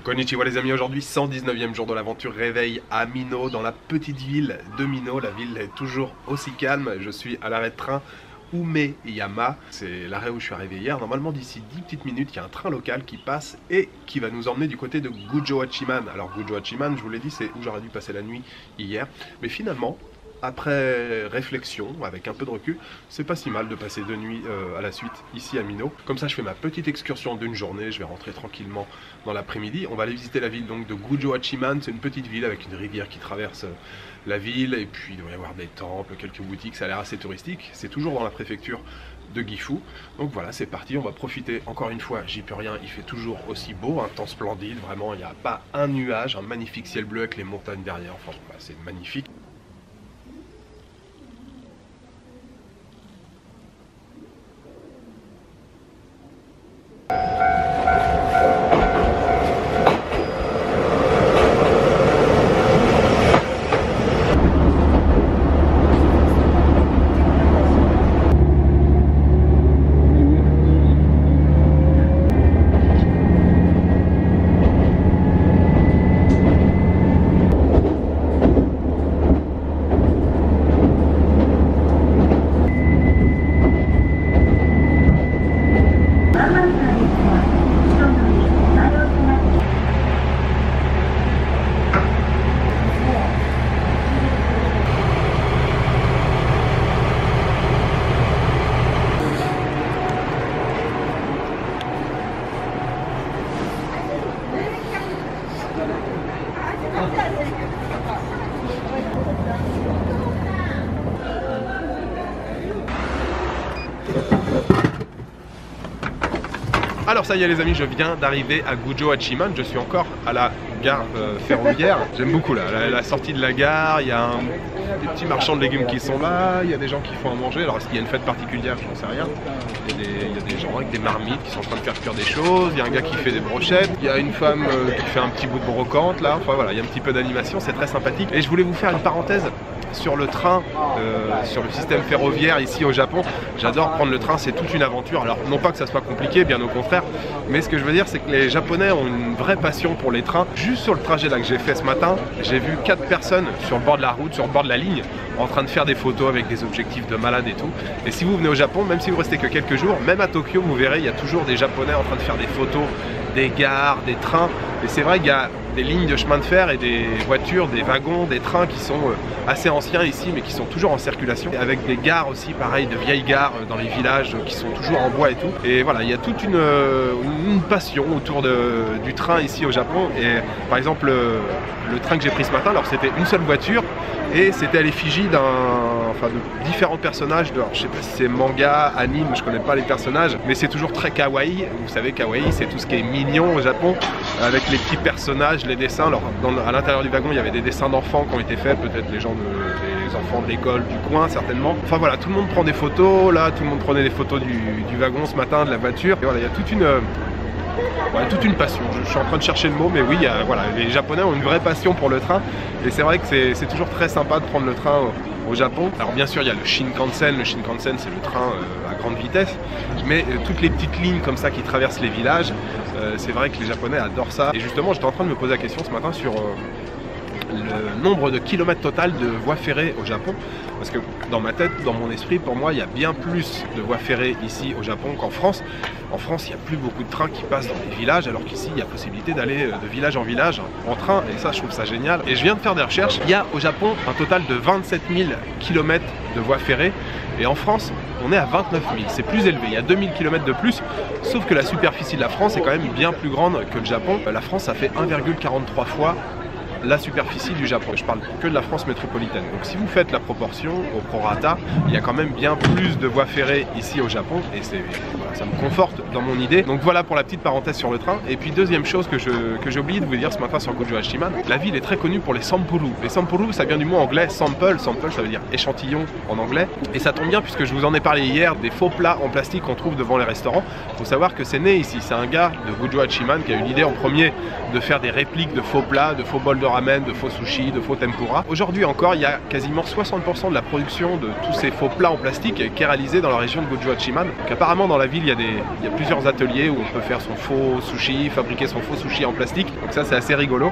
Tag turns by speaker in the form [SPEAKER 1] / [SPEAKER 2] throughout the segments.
[SPEAKER 1] Konnichiwa les amis, aujourd'hui 119e jour de l'aventure, réveil à Mino, dans la petite ville de Mino. La ville est toujours aussi calme, je suis à l'arrêt de train Umeyama, c'est l'arrêt où je suis arrivé hier. Normalement d'ici 10 petites minutes, il y a un train local qui passe et qui va nous emmener du côté de Gujo-Hachiman. Alors Gujo-Hachiman, je vous l'ai dit, c'est où j'aurais dû passer la nuit hier, mais finalement, après réflexion, avec un peu de recul, c'est pas si mal de passer 2 nuits à la suite ici à Mino. Comme ça je fais ma petite excursion d'une journée, je vais rentrer tranquillement dans l'après-midi. On va aller visiter la ville donc de Gujo-Hachiman, c'est une petite ville avec une rivière qui traverse la ville, et puis il doit y avoir des temples, quelques boutiques, ça a l'air assez touristique. C'est toujours dans la préfecture de Gifu. Donc voilà, c'est parti, on va profiter. Encore une fois, j'y peux rien, il fait toujours aussi beau, un temps splendide, vraiment il n'y a pas un nuage, un magnifique ciel bleu avec les montagnes derrière, enfin bah, c'est magnifique. Alors ça y est les amis, je viens d'arriver à Gujo-Hachiman, je suis encore à la gare ferroviaire. J'aime beaucoup là, la sortie de la gare, il y a des petits marchands de légumes qui sont là, il y a des gens qui font à manger. Alors est-ce qu'il y a une fête particulière? J'en sais rien. Il y a des gens avec des marmites qui sont en train de faire cuire des choses, il y a un gars qui fait des brochettes, il y a une femme qui fait un petit bout de brocante là, enfin voilà, il y a un petit peu d'animation, c'est très sympathique. Et je voulais vous faire une parenthèse sur le train, sur le système ferroviaire ici au Japon. J'adore prendre le train, c'est toute une aventure. Alors non pas que ça soit compliqué, bien au contraire, mais ce que je veux dire c'est que les Japonais ont une vraie passion pour les trains. Juste sur le trajet là que j'ai fait ce matin, j'ai vu 4 personnes sur le bord de la route, sur le bord de la ligne, en train de faire des photos avec des objectifs de malade et tout. Et si vous venez au Japon, même si vous restez que quelques jours, même à Tokyo, vous verrez, il y a toujours des Japonais en train de faire des photos des gares, des trains. Et c'est vrai qu'il y a des lignes de chemin de fer et des voitures, des wagons, des trains qui sont assez anciens ici, mais qui sont toujours en circulation. Et avec des gares aussi, pareil, de vieilles gares dans les villages qui sont toujours en bois et tout. Et voilà, il y a toute une passion autour du train ici au Japon. Et par exemple, le train que j'ai pris ce matin, alors c'était une seule voiture et c'était à l'effigie de différents personnages. Alors, je sais pas si c'est manga, anime, je connais pas les personnages, mais c'est toujours très kawaii. Vous savez, kawaii, c'est tout ce qui est mignon au Japon, avec les petits personnages, les dessins. Alors, à l'intérieur du wagon, il y avait des dessins d'enfants qui ont été faits, peut-être les enfants de l'école du coin, certainement. Enfin voilà, tout le monde prend des photos. Là, tout le monde prenait des photos du wagon ce matin, de la voiture. Et voilà, il y a toute une passion. Je suis en train de chercher le mot, mais oui, voilà, les Japonais ont une vraie passion pour le train. Et c'est vrai que c'est toujours très sympa de prendre le train au Japon. Alors bien sûr, il y a le Shinkansen. Le Shinkansen, c'est le train à grande vitesse. Mais toutes les petites lignes comme ça qui traversent les villages, c'est vrai que les Japonais adorent ça. Et justement, j'étais en train de me poser la question ce matin sur le nombre de kilomètres total de voies ferrées au Japon, parce que dans ma tête, dans mon esprit, pour moi il y a bien plus de voies ferrées ici au Japon qu'en France. En France, il n'y a plus beaucoup de trains qui passent dans les villages, alors qu'ici il y a possibilité d'aller de village en village en train, et ça je trouve ça génial. Et je viens de faire des recherches, il y a au Japon un total de 27 000 km de voies ferrées, et en France on est à 29 000, c'est plus élevé, il y a 2000 km de plus, sauf que la superficie de la France est quand même bien plus grande que le Japon. La France, ça fait 1,43 fois la superficie du Japon. Je parle que de la France métropolitaine. Donc si vous faites la proportion au prorata, il y a quand même bien plus de voies ferrées ici au Japon, et voilà, ça me conforte dans mon idée. Donc voilà pour la petite parenthèse sur le train. Et puis deuxième chose que j'ai oublié de vous dire ce matin sur Gujo-Hachiman, la ville est très connue pour les sampuru. Les sampuru, ça vient du mot anglais sample. Sample, ça veut dire échantillon en anglais. Et ça tombe bien puisque je vous en ai parlé hier des faux plats en plastique qu'on trouve devant les restaurants. Il faut savoir que c'est né ici. C'est un gars de Gujo-Hachiman qui a eu l'idée en premier de faire des répliques de faux plats, de faux bols de ramen, de faux sushis, de faux tempura. Aujourd'hui encore, il y a quasiment 60% de la production de tous ces faux plats en plastique qui est réalisée dans la région de Gujo-Hachiman. Donc apparemment dans la ville, il y a plusieurs ateliers où on peut faire son faux sushi, fabriquer son faux sushi en plastique. Donc ça c'est assez rigolo.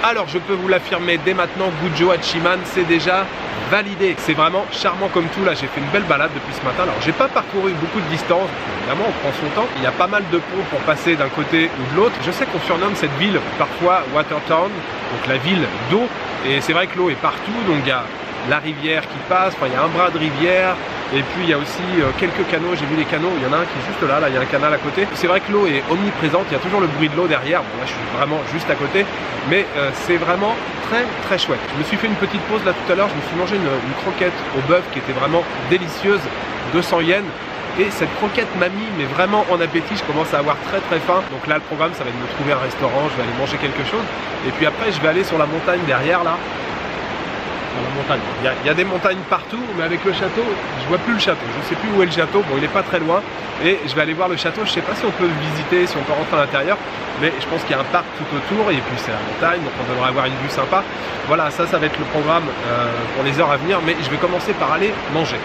[SPEAKER 1] Alors je peux vous l'affirmer dès maintenant, Gujo-Hachiman c'est déjà validé. C'est vraiment charmant comme tout. Là j'ai fait une belle balade depuis ce matin. Alors j'ai pas parcouru beaucoup de distance, évidemment on prend son temps. Il y a pas mal de ponts pour passer d'un côté ou de l'autre. Je sais qu'on surnomme cette ville parfois Watertown, donc la ville d'eau. Et c'est vrai que l'eau est partout, donc il y a la rivière qui passe, enfin il y a un bras de rivière. Et puis il y a aussi quelques canaux, j'ai vu des canaux, il y en a un qui est juste là, il y a un canal à côté. C'est vrai que l'eau est omniprésente, il y a toujours le bruit de l'eau derrière. Bon là je suis vraiment juste à côté, mais c'est vraiment très chouette. Je me suis fait une petite pause là tout à l'heure, je me suis mangé une croquette au bœuf qui était vraiment délicieuse, 200 yens. Et cette croquette m'a mis mais vraiment en appétit, je commence à avoir très faim. Donc là le programme ça va être de me trouver un restaurant, je vais aller manger quelque chose. Et puis après je vais aller sur la montagne derrière là. La montagne. Il y a des montagnes partout, mais avec le château, je vois plus le château. Je sais plus où est le château. Bon, il est pas très loin. Et je vais aller voir le château. Je sais pas si on peut le visiter, si on peut rentrer à l'intérieur, mais je pense qu'il y a un parc tout autour. Et puis c'est la montagne, donc on devrait avoir une vue sympa. Voilà, ça va être le programme pour les heures à venir. Mais je vais commencer par aller manger.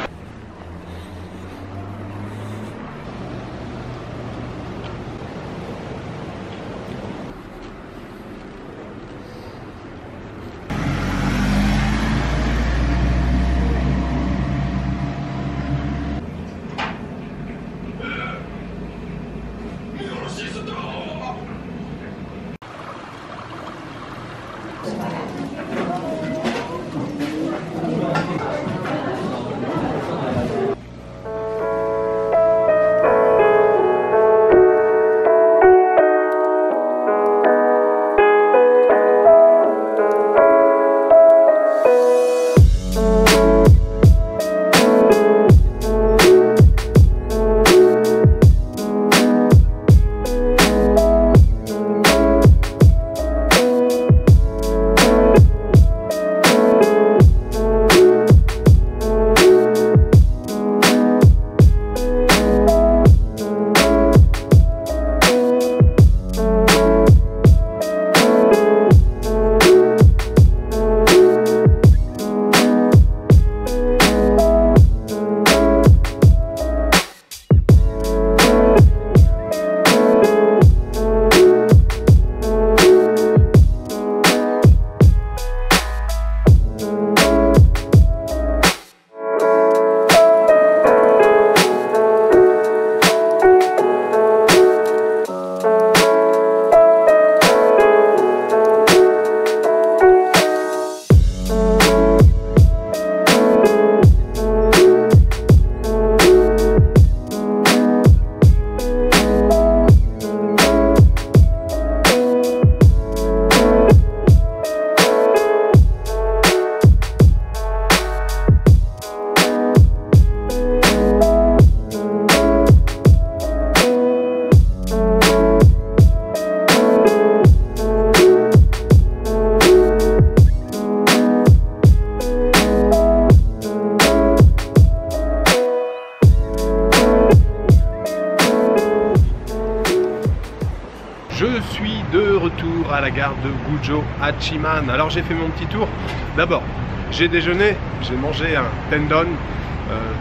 [SPEAKER 1] retour à la gare de Gujo Hachiman. Alors j'ai fait mon petit tour. D'abord, j'ai déjeuné, j'ai mangé un tendon,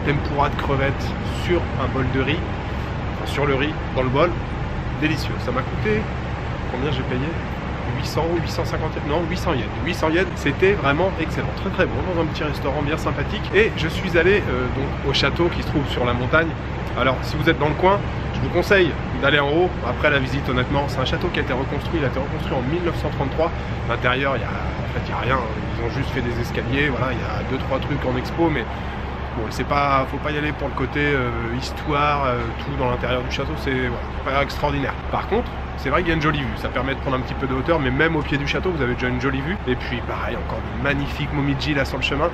[SPEAKER 1] tempura de crevettes sur un bol de riz, enfin, sur le riz, dans le bol. Délicieux. Ça m'a coûté, combien j'ai payé? 800 ou 850 yens, non 800 yens. 800 yens, c'était vraiment excellent, très très bon, dans un petit restaurant bien sympathique. Et je suis allé donc au château qui se trouve sur la montagne. Alors si vous êtes dans le coin, je vous conseille d'aller en haut après la visite. Honnêtement, c'est un château qui a été reconstruit, il a été reconstruit en 1933. L'intérieur, il y a rien, ils ont juste fait des escaliers, voilà, il y a 2-3 trucs en expo, mais bon, c'est pas, faut pas y aller pour le côté histoire, tout dans l'intérieur du château, c'est voilà, pas extraordinaire. Par contre, c'est vrai qu'il y a une jolie vue, ça permet de prendre un petit peu de hauteur, mais même au pied du château, vous avez déjà une jolie vue. Et puis pareil, encore de magnifiques momiji là sur le chemin.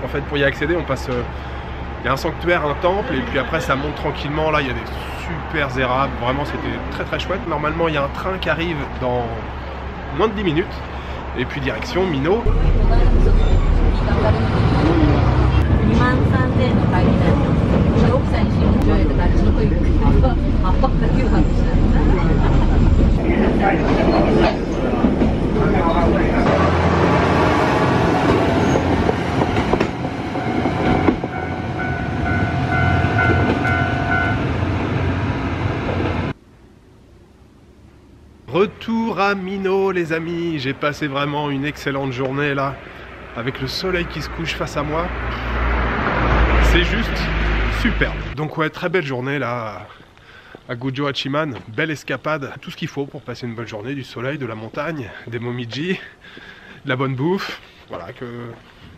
[SPEAKER 1] En fait, pour y accéder, on passe, il y a un sanctuaire, un temple, et puis après ça monte tranquillement. Là, il y a des super érables, vraiment c'était très très chouette. Normalement, il y a un train qui arrive dans moins de 10 minutes, et puis direction Mino. Retour à Mino les amis, j'ai passé vraiment une excellente journée là, avec le soleil qui se couche face à moi, c'est juste superbe. Donc ouais, très belle journée là à Gujo Hachiman, belle escapade, tout ce qu'il faut pour passer une bonne journée, du soleil, de la montagne, des momiji, de la bonne bouffe, voilà, que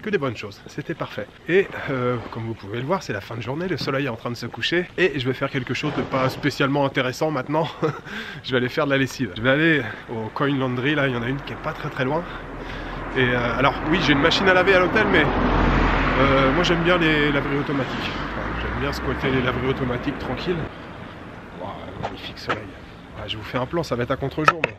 [SPEAKER 1] des bonnes choses, c'était parfait. Et comme vous pouvez le voir, c'est la fin de journée, le soleil est en train de se coucher et je vais faire quelque chose de pas spécialement intéressant maintenant. Je vais aller faire de la lessive, je vais aller au Coin Laundry, là il y en a une qui est pas très loin. Et alors oui, j'ai une machine à laver à l'hôtel, mais moi j'aime bien les laveries automatiques, enfin, j'aime bien ce côté les laveries automatiques tranquilles. Wow, magnifique soleil. Ouais, je vous fais un plan, ça va être à contre-jour, mais...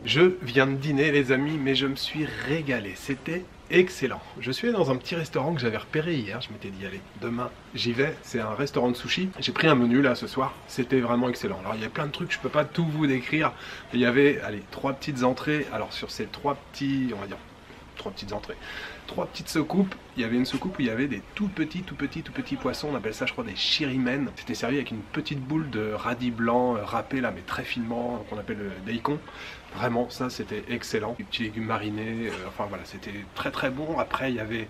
[SPEAKER 1] Je viens de dîner les amis, mais je me suis régalé, c'était excellent. Je suis allé dans un petit restaurant que j'avais repéré hier, je m'étais dit allez, demain j'y vais, c'est un restaurant de sushi. J'ai pris un menu là ce soir, c'était vraiment excellent. Alors il y a plein de trucs, je peux pas tout vous décrire. Il y avait, allez, 3 petites entrées, alors sur ces 3 petits, on va dire, 3 petites entrées, 3 petites soucoupes. Il y avait une soucoupe où il y avait des tout petits poissons, on appelle ça je crois des shirimen. C'était servi avec une petite boule de radis blanc râpé là mais très finement, qu'on appelle le daikon. Vraiment ça c'était excellent, des petits légumes marinés, enfin voilà c'était très très bon. Après il y avait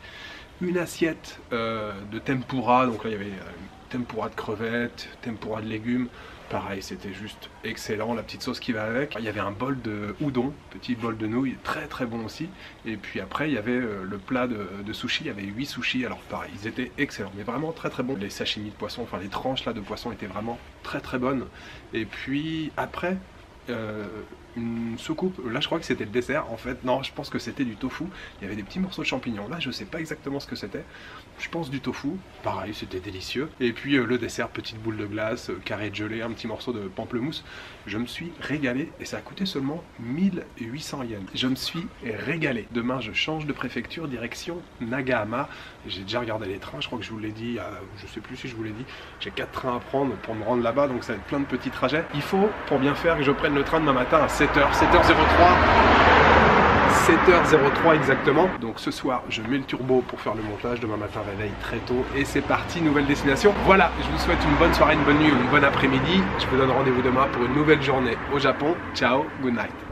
[SPEAKER 1] une assiette de tempura, donc là il y avait tempura de crevettes, tempura de légumes. Pareil, c'était juste excellent, la petite sauce qui va avec. Il y avait un bol de udon, petit bol de nouilles, très très bon aussi. Et puis après, il y avait le plat de sushi, il y avait 8 sushis. Alors pareil, ils étaient excellents, mais vraiment très très bons. Les sashimi de poisson, enfin les tranches là de poisson étaient vraiment très très bonnes. Et puis après, une soucoupe, là je crois que c'était le dessert en fait, non je pense que c'était du tofu, il y avait des petits morceaux de champignons, là je sais pas exactement ce que c'était, je pense du tofu, pareil c'était délicieux, et puis le dessert, petite boule de glace, carré de gelée, un petit morceau de pamplemousse, je me suis régalé et ça a coûté seulement 1800 yens, je me suis régalé. Demain je change de préfecture, direction Nagahama, j'ai déjà regardé les trains, je crois que je vous l'ai dit, je sais plus si je vous l'ai dit, j'ai 4 trains à prendre pour me rendre là-bas, donc ça va être plein de petits trajets. Il faut, pour bien faire, que je prenne le train demain matin à 7h, 7h03. 7h03 exactement. Donc ce soir, je mets le turbo pour faire le montage. Demain matin, réveil très tôt et c'est parti, nouvelle destination. Voilà, je vous souhaite une bonne soirée, une bonne nuit ou une bonne après-midi. Je vous donne rendez-vous demain pour une nouvelle journée au Japon. Ciao, good night.